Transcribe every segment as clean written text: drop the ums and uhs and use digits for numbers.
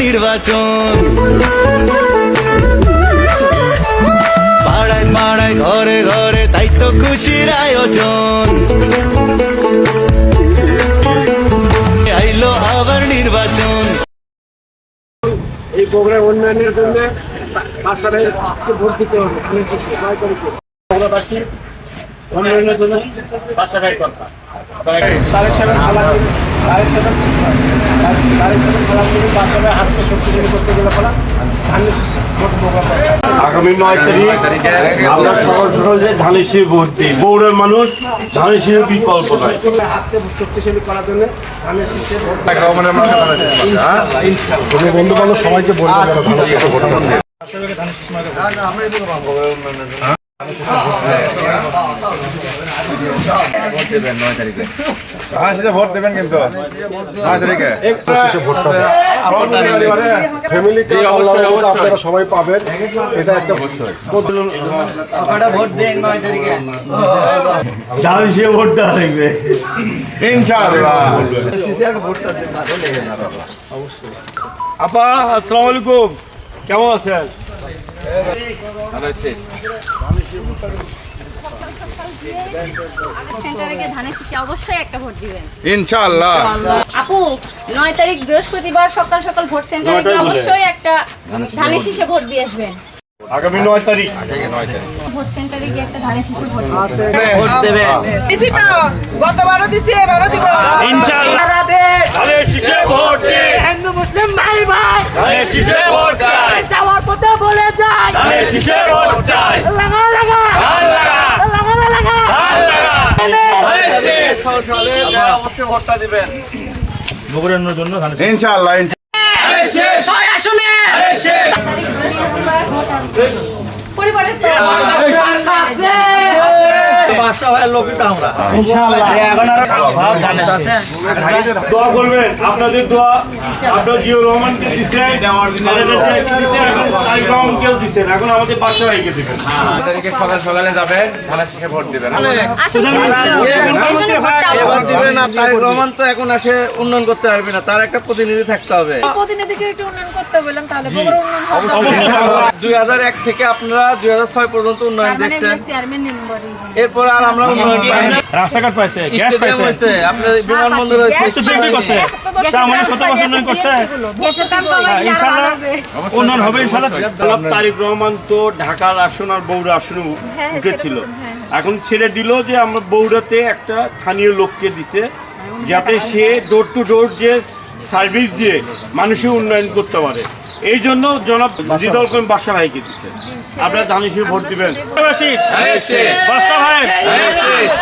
নির্বাচন, পাড়ায় পাড়ায় ঘরে ঘরে তাই তো খুশির আয়োজন, আইলো আবার নির্বাচন। এই প্রোগ্রাম উন্নয়নের জন্য বাসায় ভোট দিতে হবে। উন্নয়নের জন্য বাসায় কথা তারেক সাহেবের সালাম বাসায় হাতকে শক্তিশালী করতে গেলে আগামী 9 তারিখ আমরা সকাল সকাল যে ধানেশীর ভোট দিই। বৌড়ের মানুষ ধানেশীর বিকল্প নাই। হাতকে শক্তিশালী করার জন্য ধানের শীষে ভোট বন্ধু বান্ধব সবাইকে বলবো ভোট দেবেন কিন্তু 9 তারিখে আপনারা সবাই পাবেন। এটা একটা ভোট দেন 9 তারিখে ধানেশীর ভোট দেওয়া লাগবে ইনশাআল্লাহ। আপা আসসালামু আলাইকুম, কেমন আছেন? অবশ্যই একটা ভোট দিবেন ইনশাআল্লাহ। আপু 9 তারিখ বৃহস্পতিবার সকাল সকাল ভোট সেন্টারে গিয়ে অবশ্যই একটা ধানের শীষে ভোট দিয়ে আসবেন। আগামী 9 তারিখ ভোট সেন্টারে গিয়ে একটা ধানের শীষে ভোট দেবেন। দিছি তো গতবারও দিছি এবারও দিব ইনশাআল্লাহ। ধানের শীষে ভোট দিন, হিন্দু মুসলিম ভাই ভাই ধানের শীষে ভোট চাই, যাওয়ার পথে বলে যায় ধানের শীষে ভোট চাই, লাগা লাগা ধান লাগা, লাগা লাগা ধান লাগা। ধানের শীষ অবশ্যই ভোটটা দিবেন বগুড়ার জন্য। ইনশাআল্লাহ। ধানের শীষ, ছয় আসনে ধানের শীষ। বৃহস্পতিবার ভোট আসবে। পরিবারের দোয়া করবেন, আপনাদের দোয়া আপনার জিয়াউর রহমানকে দিচ্ছেন, তারেক দিচ্ছেন, এখন আমাদের বাদশা ভাইকে দিবেন। সকাল সকালে যাবেন, ধানের শীষে ভোট দিবেন। তারেক রহমান তো এখন আসে উন্নয়ন করতে পারবে না, তার একটা প্রতিনিধি থাকতে হবে। প্রতিনিধিকে একটু উন্নয়ন করতে বললাম, তাহলে বগুড়া উন্নয়ন হবে। 2001 থেকে আপনারা 2006 পর্যন্ত উন্নয়ন দেখছেন, চেয়ারম্যান মেম্বার এরপর আর আমরা উন্নয়ন পাইনি। রাস্তাঘাট পাইছে, গ্যাস স্টেডিয়াম পাইছে, হয়েছে, আপনার বিমানবন্দর হয়েছে, করছে, মানে 17 বছর উন্নয়ন করছে। ইনশাআল্লাহ উন্নয়ন হবে ইনশাআল্লাহ। তারেক রহমান তো ঢাকার আসন আর বগুড়া আসনে উঠেছিল, এখন ছেড়ে দিল যে আমরা বগুড়াতে একটা স্থানীয় লোককে দিছে, যাতে সে ডোর টু ডোর যে সার্ভিস দিয়ে মানুষের উন্নয়ন করতে পারে। এই জন্য জনাব জিদল করিম বাদশা ভাইকে দিচ্ছে। আপনারা ধানের শীষে ভোট দিবেন। বাদশা ভাই,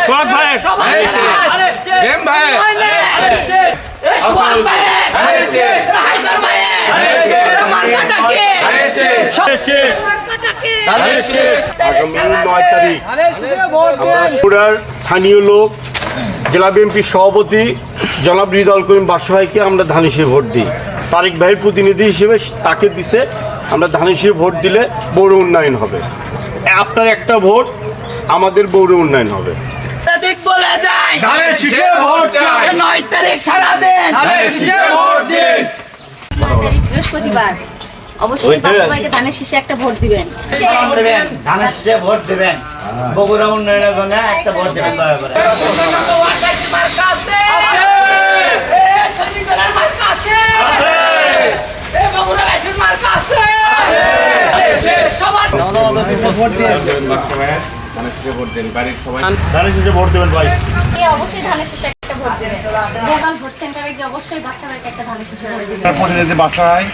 সোহাগ ভাই, এম ভাই, আগামী 9 তারিখ বগুড়ার স্থানীয় লোক জেলা বিএনপির সভাপতি জনাব জিদল করিম বাদশা ভাইকে আমরা ধানের শীষে ভোট দিই। তারেক ভাইয়ের প্রতিনিধি হিসেবে তাকে দিছে। আমরা ধানের শীষে ভোট দিলে বড় উন্নয়ন হবে। আপনার একটা ভোট আমাদের বড় উন্নয়ন হবে। বলে যায় ধানের শীষে ভোট চাই, 9 তারিখ সারা দিন ধানের শীষে ভোট দিন। 9 তারিখ বৃহস্পতিবার অবশ্যই বাদশা ভাইকে ধানের শীষে একটা ভোট দিবেন। ধানের শীষে ভোট দেবেন, বগুড়া উন্নয়নের জন্য একটা ভোট দেবেন দয়া করে। ধানের শীষে ভোট দেবেন ভাই। অবশ্যই ধানের শীষে একটা ভোট দিবেন। গোপাল ভোট সেন্টারে গিয়ে অবশ্যই বাদশা ভাইকে একটা ধানের শীষে ভোট দিবেন। প্রতিনিধি বাসায়